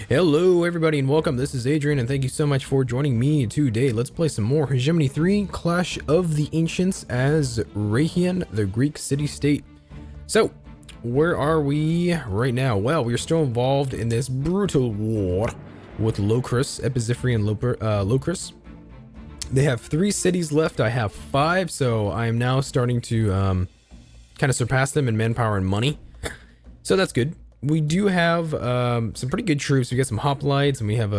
Hello everybody and welcome, this is Adrian and thank you so much for joining me today. Let's play some more Hegemony III Clash of the Ancients as Rhegion, the Greek city-state. So, where are we right now? Well, we are still involved in this brutal war with Locris, Epiziphrine and Locris. They have 3 cities left, I have 5, so I am now starting to kind of surpass them in manpower and money. So that's good. We do have some pretty good troops. We got some hoplites, and we have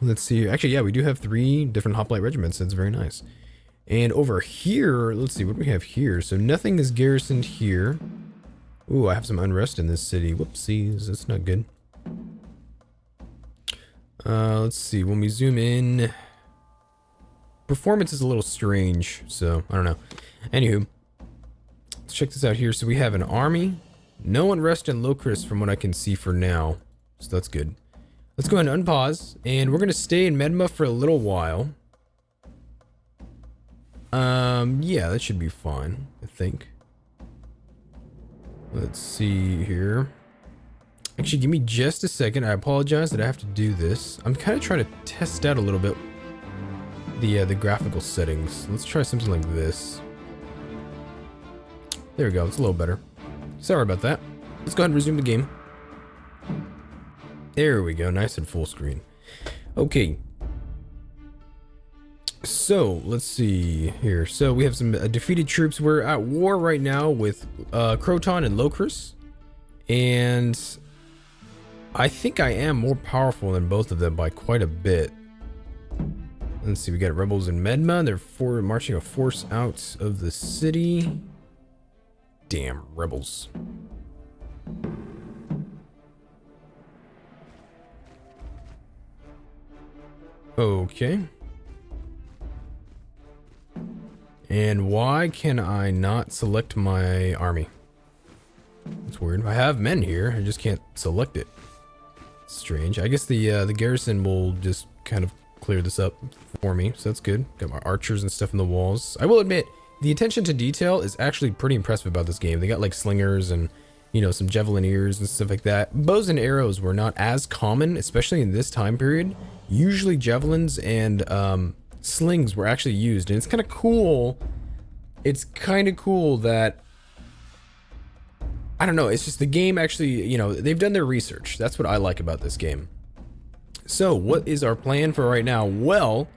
let's see. Actually, yeah, we do have 3 different hoplite regiments. That's very nice. And over here, let's see what we have here. So nothing is garrisoned here. Ooh, I have some unrest in this city. Whoopsies, that's not good. Let's see. When we zoom in, performance is a little strange. So I don't know. Anywho, let's check this out here. So we have an army. No unrest in Locris from what I can see for now, so that's good. Let's go ahead and unpause, and we're gonna stay in Medma for a little while. Yeah, that should be fine, I think. Let's see here. Actually, give me just a second. I apologize that I have to do this. I'm kind of trying to test out a little bit the graphical settings. Let's try something like this. There we go. It's a little better. Sorry about that. Let's go ahead and resume the game. There we go. Nice and full screen. Okay. So, let's see here. So, we have some defeated troops. We're at war right now with Croton and Locris. And I think I am more powerful than both of them by quite a bit. Let's see. We got rebels in Medma. They're marching a force out of the city. Damn rebels. Okay. And why can I not select my army? That's weird. I have men here, I just can't select it. Strange. I guess the garrison will just kind of clear this up for me, so that's good. Got my archers and stuff in the walls. I will admit, the attention to detail is actually pretty impressive about this game. They got like slingers and, you know, some javeliniers and stuff like that. Bows and arrows were not as common, especially in this time period. Usually javelins and slings were actually used, and it's kind of cool. It's kind of cool that, I don't know, it's just the game actually, you know, they've done their research. That's what I like about this game. So what is our plan for right now? Well,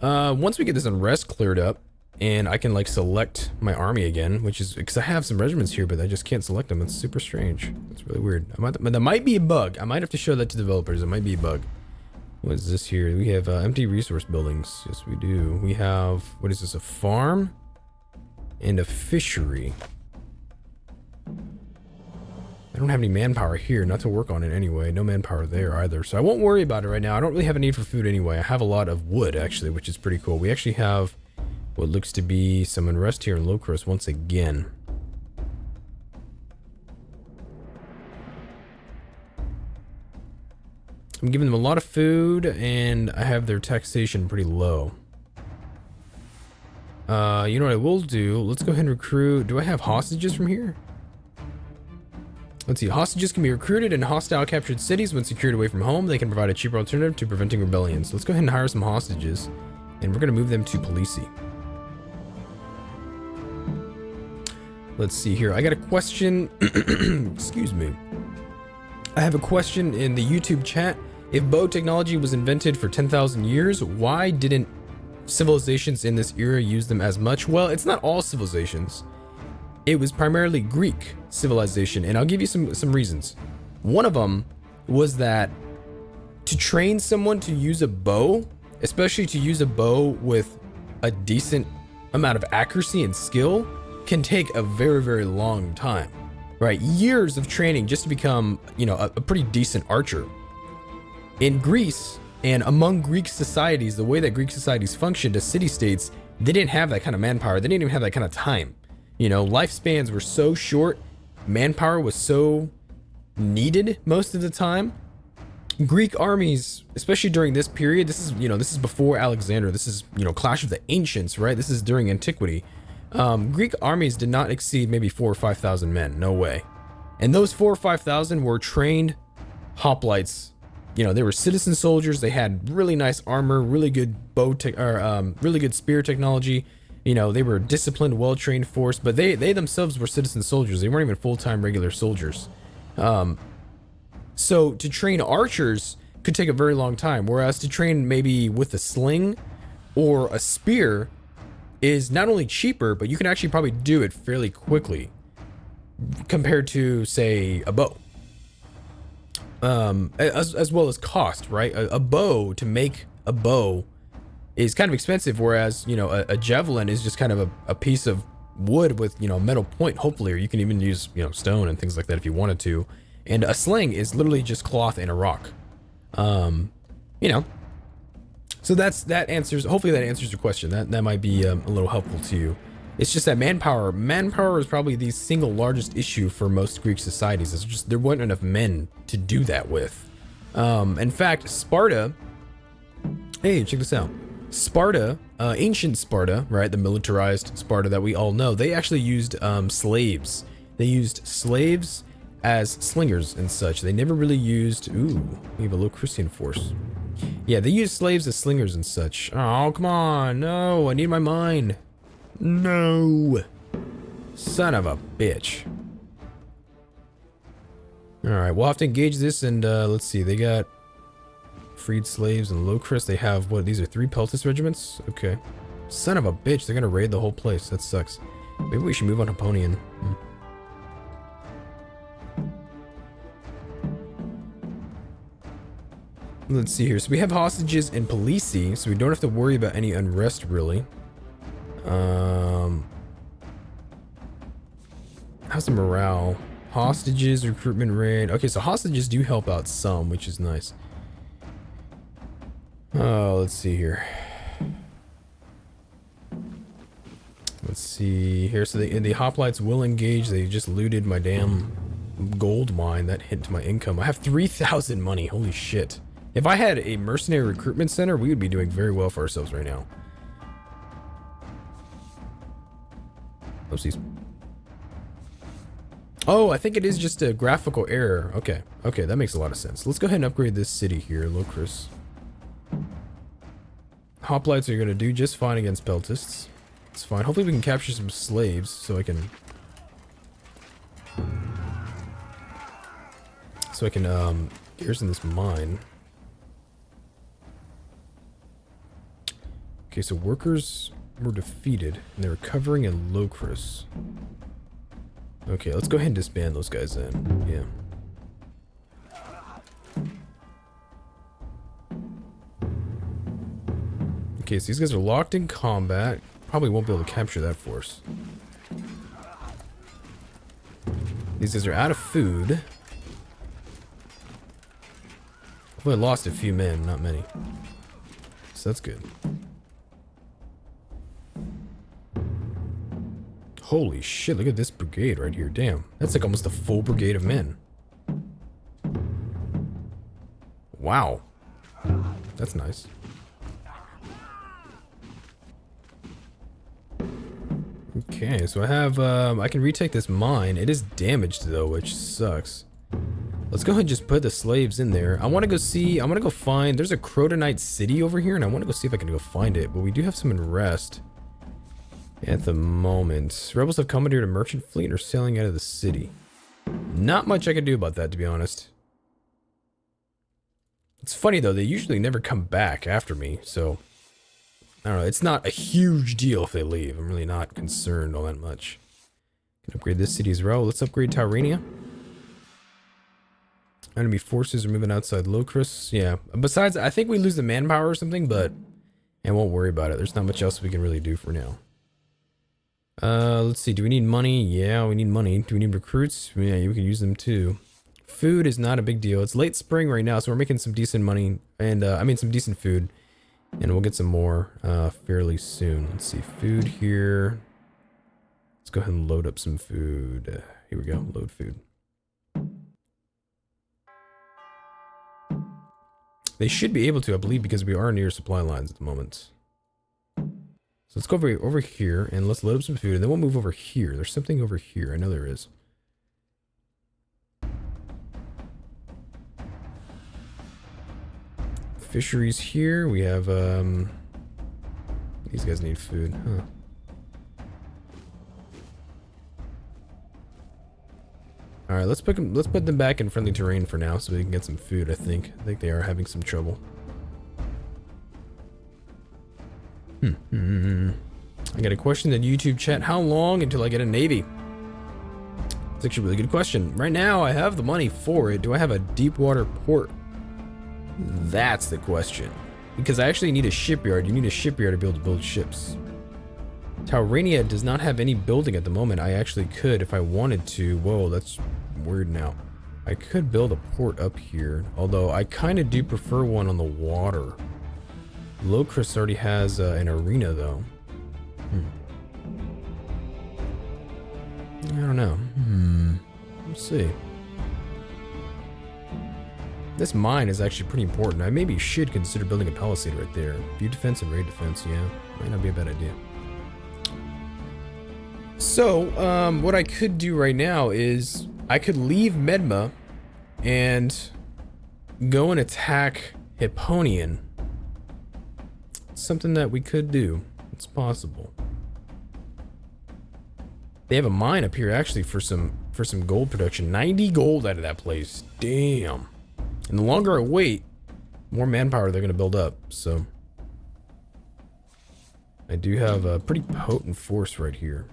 once we get this unrest cleared up, and I can like select my army again, which is because I have some regiments here, but I just can't select them. It's super strange. It's really weird. That might be a bug. I might have to show that to developers. It might be a bug. What is this here? We have empty resource buildings. Yes, we do. We have, what is this? A farm and a fishery. I don't have any manpower here, not to work on it anyway. No manpower there either. So I won't worry about it right now. I don't really have a need for food anyway. I have a lot of wood actually, which is pretty cool. We actually have what looks to be some unrest here in Locris once again. I'm giving them a lot of food, and I have their taxation pretty low. You know what I will do? Let's go ahead and recruit. Do I have hostages from here? Let's see. Hostages can be recruited in hostile captured cities. When secured away from home, they can provide a cheaper alternative to preventing rebellion. So let's go ahead and hire some hostages, and we're going to move them to Polisi. Let's see here. I got a question. Excuse me. I have a question in the YouTube chat. If bow technology was invented for 10,000 years, why didn't civilizations in this era use them as much? Well, it's not all civilizations. It was primarily Greek civilization, and I'll give you some reasons. One of them was that to train someone to use a bow, especially to use a bow with a decent amount of accuracy and skill, can take a very, very long time, right? Years of training just to become, you know, a pretty decent archer. In Greece and among Greek societies, the way that Greek societies functioned as city-states, they didn't have that kind of manpower. They didn't even have that kind of time. You know, lifespans were so short, manpower was so needed most of the time. Greek armies, especially during this period, this is, you know, this is before Alexander. This is, you know, Clash of the Ancients, right? This is during antiquity. Greek armies did not exceed maybe 4,000 or 5,000 men. No way. And those 4,000 or 5,000 were trained hoplites, you know, they were citizen soldiers. They had really nice armor, really good really good spear technology. You know, they were a disciplined, well-trained force, but they themselves were citizen soldiers. They weren't even full-time regular soldiers. So to train archers could take a very long time, whereas to train maybe with a sling or a spear is not only cheaper, but you can actually probably do it fairly quickly compared to, say, a bow. As well as cost, right? A bow, to make a bow is kind of expensive, whereas, you know, a javelin is just kind of a piece of wood with, you know, a metal point, hopefully, or you can even use, you know, stone and things like that if you wanted to. And a sling is literally just cloth and a rock. You know, so that answers, hopefully that answers your question. That might be a little helpful to you. It's just that manpower is probably the single largest issue for most Greek societies. It's just there weren't enough men to do that with. In fact, Sparta, hey, check this out. Sparta, ancient Sparta, right, the militarized Sparta that we all know, they actually used slaves. They used slaves as slingers and such. They never really used, ooh, we have a Locrian force. Yeah, they used slaves as slingers and such. Oh, come on, no, I need my mine. No, son of a bitch. All right, we'll have to engage this, and let's see, they got freed slaves and Locris. They have, what, these are 3 Peltis regiments? Okay. Son of a bitch, they're gonna raid the whole place. That sucks. Maybe we should move on Hipponian. Let's see here. So we have hostages in Palisi, so we don't have to worry about any unrest, really. How's the morale? Hostages, recruitment rate. Okay, so hostages do help out some, which is nice. Oh, let's see here. Let's see here. So the hoplites will engage. They just looted my damn gold mine. That hit to my income. I have 3,000 money. Holy shit. If I had a mercenary recruitment center, we would be doing very well for ourselves right now. Oopsies. Oh, I think it is just a graphical error. Okay, okay, that makes a lot of sense. Let's go ahead and upgrade this city here, Locris. Hoplites are going to do just fine against Peltists. It's fine. Hopefully we can capture some slaves so I can... garrison this mine. Okay, so workers were defeated, and they're recovering in Locris. Okay, let's go ahead and disband those guys then. Yeah. Okay, so these guys are locked in combat. Probably won't be able to capture that force. These guys are out of food. I've only lost a few men, not many. So that's good. Holy shit, look at this brigade right here. Damn, that's like almost a full brigade of men. Wow. That's nice. Okay, so I have, I can retake this mine. It is damaged though, which sucks. Let's go ahead and just put the slaves in there. I want to go see, I want to go find, there's a Crotonite city over here, and I want to go see if I can go find it, but we do have some unrest at the moment. Rebels have commandeered a merchant fleet and are sailing out of the city. Not much I can do about that, to be honest. It's funny though, they usually never come back after me, so I don't know, it's not a huge deal if they leave. I'm really not concerned all that much. Can upgrade this city as well. Let's upgrade Taurania. Enemy forces are moving outside Locris. Yeah, besides, I think we lose the manpower or something, but I won't worry about it. There's not much else we can really do for now. Let's see, do we need money? Yeah, we need money. Do we need recruits? Yeah, we can use them too. Food is not a big deal. It's late spring right now, so we're making some decent money, and I mean some decent food, and we'll get some more fairly soon. Let's see, food here. Let's go ahead and load up some food. Here we go, load food. They should be able to, I believe, because we are near supply lines at the moment. So let's go over here and let's load up some food, and then we'll move over here. There's something over here. I know there is. fisheries here. We have, these guys need food, huh? Alright, let's put them back in friendly terrain for now so we can get some food, I think. I think they are having some trouble. I got a question in the YouTube chat. How long until I get a navy? It's actually a really good question. Right now, I have the money for it. Do I have a deep water port? That's the question. Because I actually need a shipyard. You need a shipyard to be able to build ships. Taurania does not have any building at the moment. I actually could if I wanted to. Whoa, that's weird now. I could build a port up here. Although, I kind of do prefer one on the water. Locris already has an arena, though. I don't know. We'll see. This mine is actually pretty important. I maybe should consider building a palisade right there. View defense and raid defense, yeah. Might not be a bad idea. So, what I could do right now is I could leave Medma and go and attack Hipponian. Something that we could do. It's possible. They have a mine up here actually for some gold production. 90 gold out of that place. Damn. And the longer I wait, more manpower they're gonna build up. So I do have a pretty potent force right here.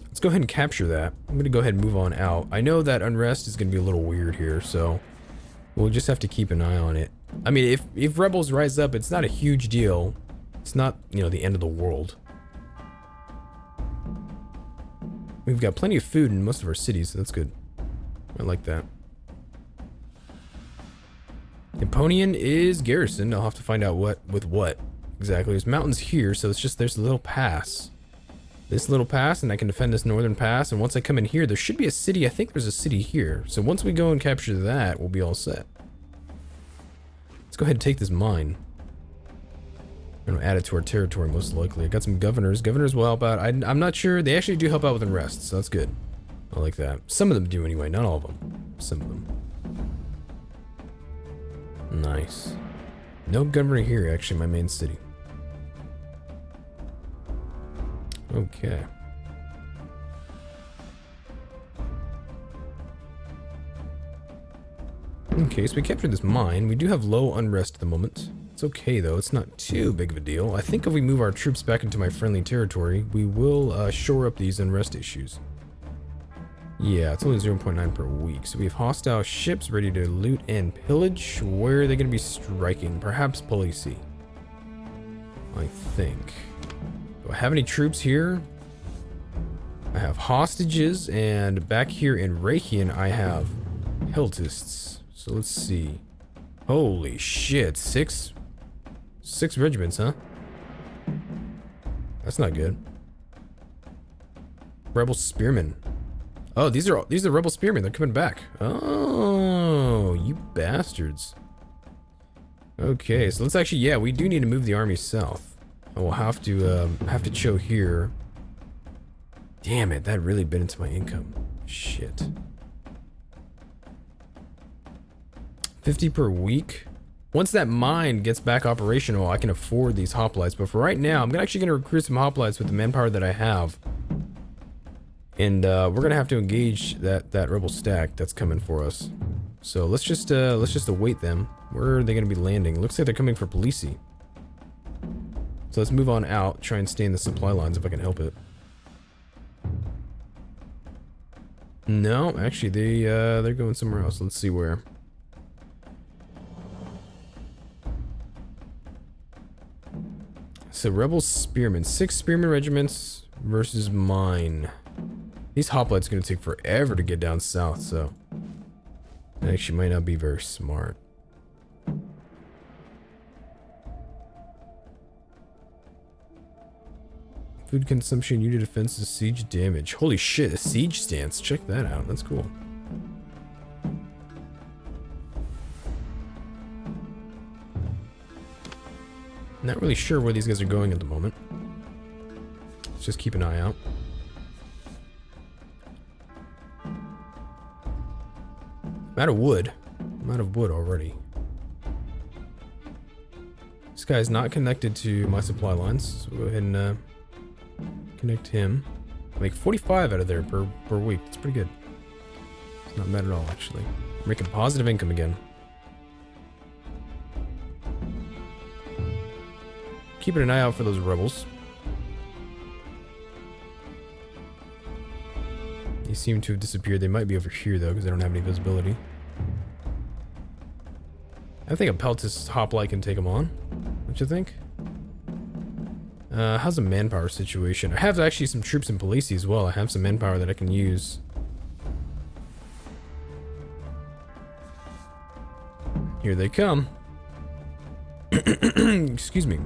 Let's go ahead and capture that. I'm gonna go ahead and move on out. I know that unrest is gonna be a little weird here, so we'll just have to keep an eye on it. I mean, if rebels rise up, it's not a huge deal. It's not, you know, the end of the world. We've got plenty of food in most of our cities, so that's good. I like that. Hipponian is garrisoned. I'll have to find out what exactly. There's mountains here, so it's just there's a little pass. This little pass, and I can defend this northern pass. And once I come in here, there should be a city. I think there's a city here. So once we go and capture that, we'll be all set. Let's go ahead and take this mine. I'm gonna add it to our territory, most likely. I got some governors. Governors will help out. I'm not sure. They actually do help out with unrest, so that's good. I like that. Some of them do anyway, not all of them. Some of them. Nice. No governor here, actually, my main city. Okay. Okay, so we captured this mine. We do have low unrest at the moment. It's okay, though. It's not too big of a deal. I think if we move our troops back into my friendly territory, we will shore up these unrest issues. Yeah, it's only 0.9 per week. So we have hostile ships ready to loot and pillage. Where are they going to be striking? Perhaps Polisi. I think. Do I have any troops here? I have hostages, and back here in Rhegion, I have Peltists. So let's see. Holy shit, six regiments, huh? That's not good. Rebel spearmen. Oh, these are rebel spearmen. They're coming back. Oh, you bastards. Okay, so let's actually, yeah, we do need to move the army south. We'll have to chow here. Damn it, that really bit into my income. Shit. 50 per week. Once that mine gets back operational, I can afford these hoplites. But for right now, I'm actually gonna recruit some hoplites with the manpower that I have. And we're gonna have to engage that rebel stack that's coming for us. So let's just await them. Where are they gonna be landing? Looks like they're coming for Polisi. So let's move on out. Try and stay in the supply lines if I can help it. No, actually they're going somewhere else. Let's see where. So rebel spearmen, 6 spearmen regiments versus mine. These hoplites are gonna take forever to get down south, so it actually might not be very smart. Food consumption, unit defenses, siege damage. Holy shit, a siege stance. Check that out. That's cool. Not really sure where these guys are going at the moment. Let's just keep an eye out. I'm out of wood. I'm out of wood already. This guy is not connected to my supply lines, so we'll go ahead and connect him. Make 45 out of there per week. That's pretty good. It's not bad at all, actually. We're making positive income again. Keeping an eye out for those rebels. They seem to have disappeared. They might be over here, though, because they don't have any visibility. I think a Peltis hoplite can take them on. Don't you think? How's the manpower situation? I have actually some troops in Polisi as well. I have some manpower that I can use. Here they come. Excuse me.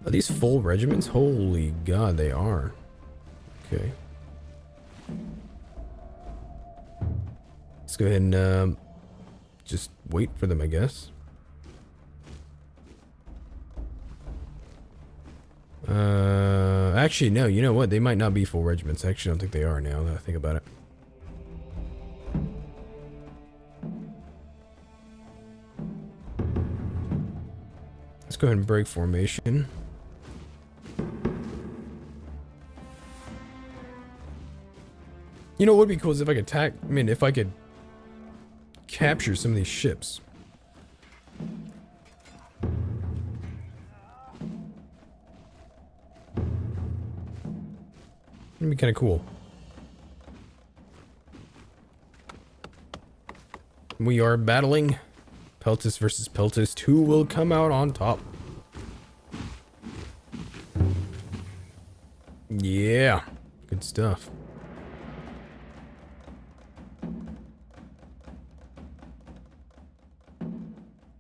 Are these full regiments? Holy God, they are. Okay. Let's go ahead and just wait for them, I guess. Actually, no, you know what? They might not be full regiments. I actually don't think they are now that I think about it. Let's go ahead and break formation. You know what would be cool is if I could if I could capture some of these ships. That'd be kind of cool. We are battling Peltis versus Peltis. Who will come out on top? Yeah, good stuff.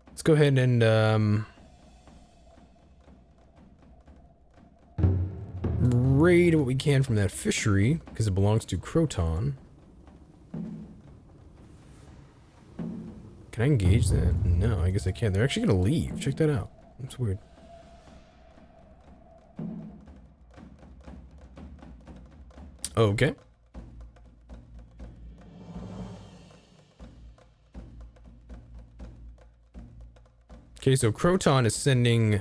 Let's go ahead and raid what we can from that fishery because it belongs to Croton. Can I engage that? No, I guess I can't. They're actually gonna leave. Check that out. That's weird. Okay. Okay, so Croton is sending.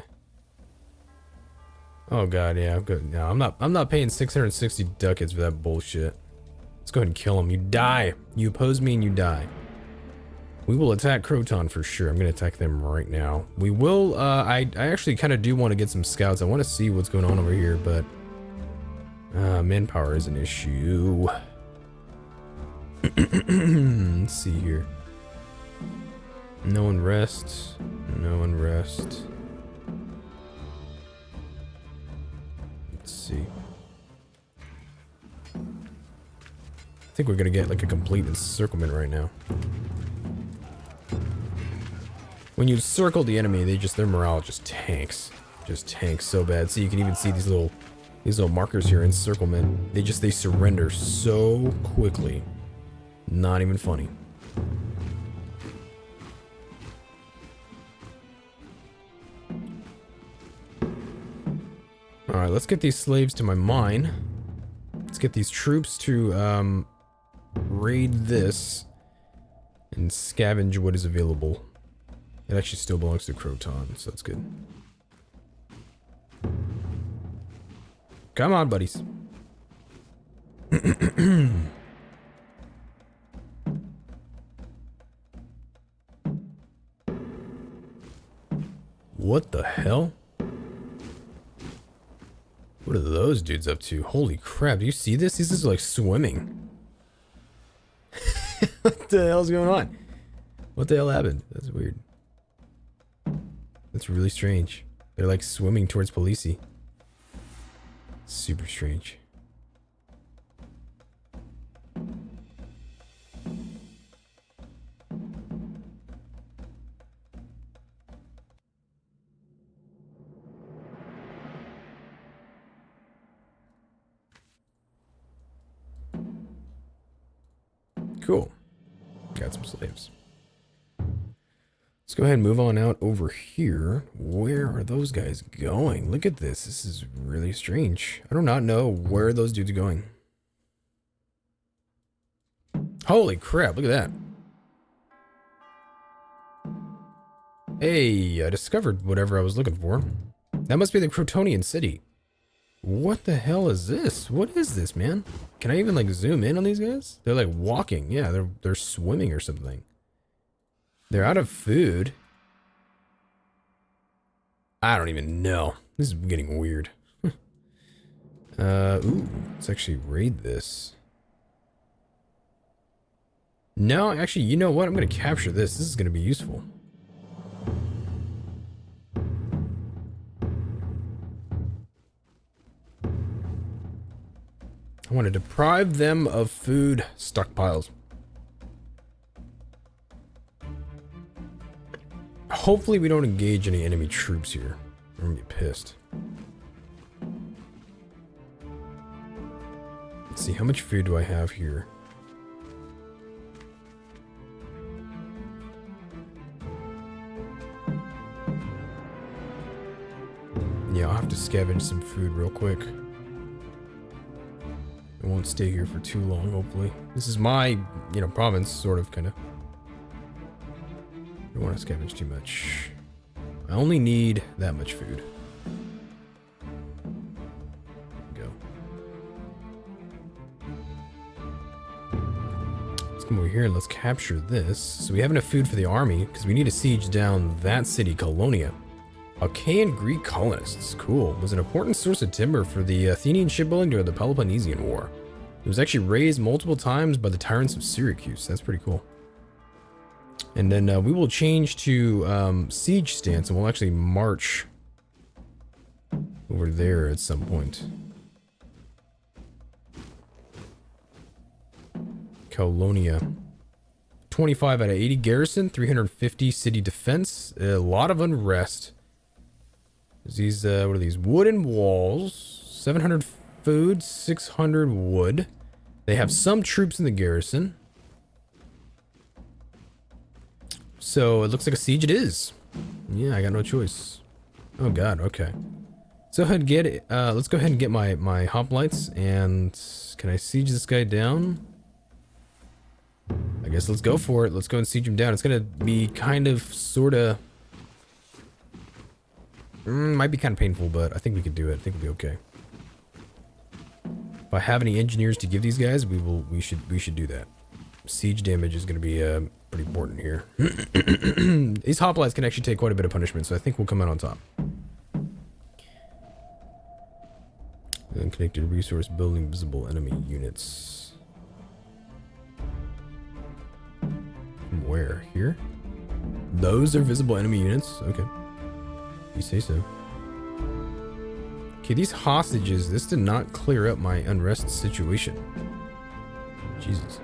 Oh God, yeah, I'm good. No, I'm not paying 660 ducats for that bullshit. Let's go ahead and kill him. You die. You oppose me and you die. We will attack Croton for sure. I'm gonna attack them right now. We will. I actually kind of do want to get some scouts. I want to see what's going on over here, but manpower is an issue. Let's see here. No unrest. No unrest. Let's see. I think we're gonna get like a complete encirclement right now. When you circle the enemy, their morale just tanks. Just tanks so bad. So you can even see these little markers here, encirclement. They surrender so quickly. Not even funny. Alright, let's get these slaves to my mine. Let's get these troops to raid this and scavenge what is available. It actually still belongs to Croton, so that's good. Come on, buddies. What the hell? What are those dudes up to? Holy crap, do you see this? These are like swimming. What the hell's going on? What the hell happened? That's weird. That's really strange. They're like swimming towards Polisi. Super strange. Cool. Got some slaves. Let's go ahead and move on out over here. Where are those guys going? Look at this. This is really strange. I do not know where those dudes are going. Holy crap, look at that. Hey, I discovered whatever I was looking for. That must be the Crotonian city. What the hell is this? What is this, man? Can I even like zoom in on these guys? They're like walking. Yeah, they're swimming or something. They're out of food. I don't even know. This is getting weird. Ooh, let's actually raid this. No, actually, you know what? I'm gonna capture this. This is gonna be useful. I want to deprive them of food stockpiles. Hopefully we don't engage any enemy troops here. I'm gonna be pissed. Let's see, how much food do I have here? Yeah, I'll have to scavenge some food real quick. I won't stay here for too long, hopefully. This is my, province, sort of, kind of. I don't want to scavenge too much. I only need that much food. There we go. Let's come over here and let's capture this. So we have enough food for the army, because we need to siege down that city, Colonia. Achaean Greek colonists, cool, was an important source of timber for the Athenian shipbuilding during the Peloponnesian War. It was actually raised multiple times by the tyrants of Syracuse. That's pretty cool. And then we will change to siege stance, and we'll actually march over there at some point. Colonia. 25 out of 80 garrison, 350 city defense, a lot of unrest. These, what are these? Wooden walls, 700 food, 600 wood. They have some troops in the garrison. So it looks like a siege it is. Yeah, I got no choice. Oh god, okay. So ahead and get it. Let's go ahead and get my hoplites, and can I siege this guy down? I guess let's go for it. Let's go and siege him down. It's gonna be kind of, sorta... might be kind of painful, but I think we can do it. I think we'll be okay. If I have any engineers to give these guys, we should do that. Siege damage is going to be pretty important here. These hoplites can actually take quite a bit of punishment, so I think we'll come out on top. Unconnected resource building, visible enemy units. From where? Here? Those are visible enemy units? Okay. You say so. Okay, these hostages, this did not clear up my unrest situation. Jesus.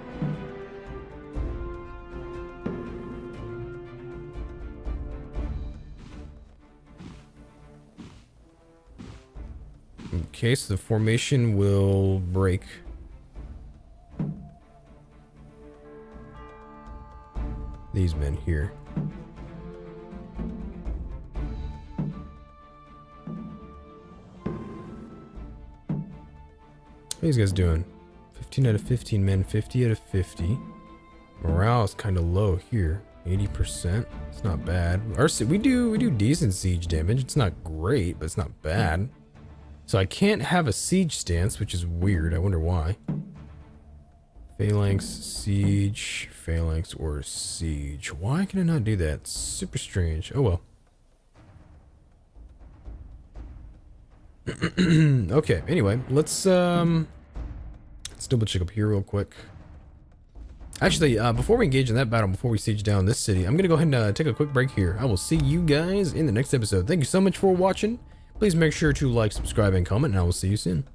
Okay, so the formation will break. These men here. What are these guys doing? 15 out of 15 men, 50 out of 50. Morale is kind of low here. 80%. It's not bad. We do decent siege damage. It's not great, but it's not bad. So I can't have a siege stance, which is weird. I wonder why. Phalanx, siege, phalanx, or siege. Why can I not do that? It's super strange. Oh well. Okay, anyway, let's double check up here real quick. Actually, before we engage in that battle, before we siege down this city, I'm gonna go ahead and take a quick break here. I will see you guys in the next episode. Thank you so much for watching. Please make sure to like, subscribe, and comment, and I will see you soon.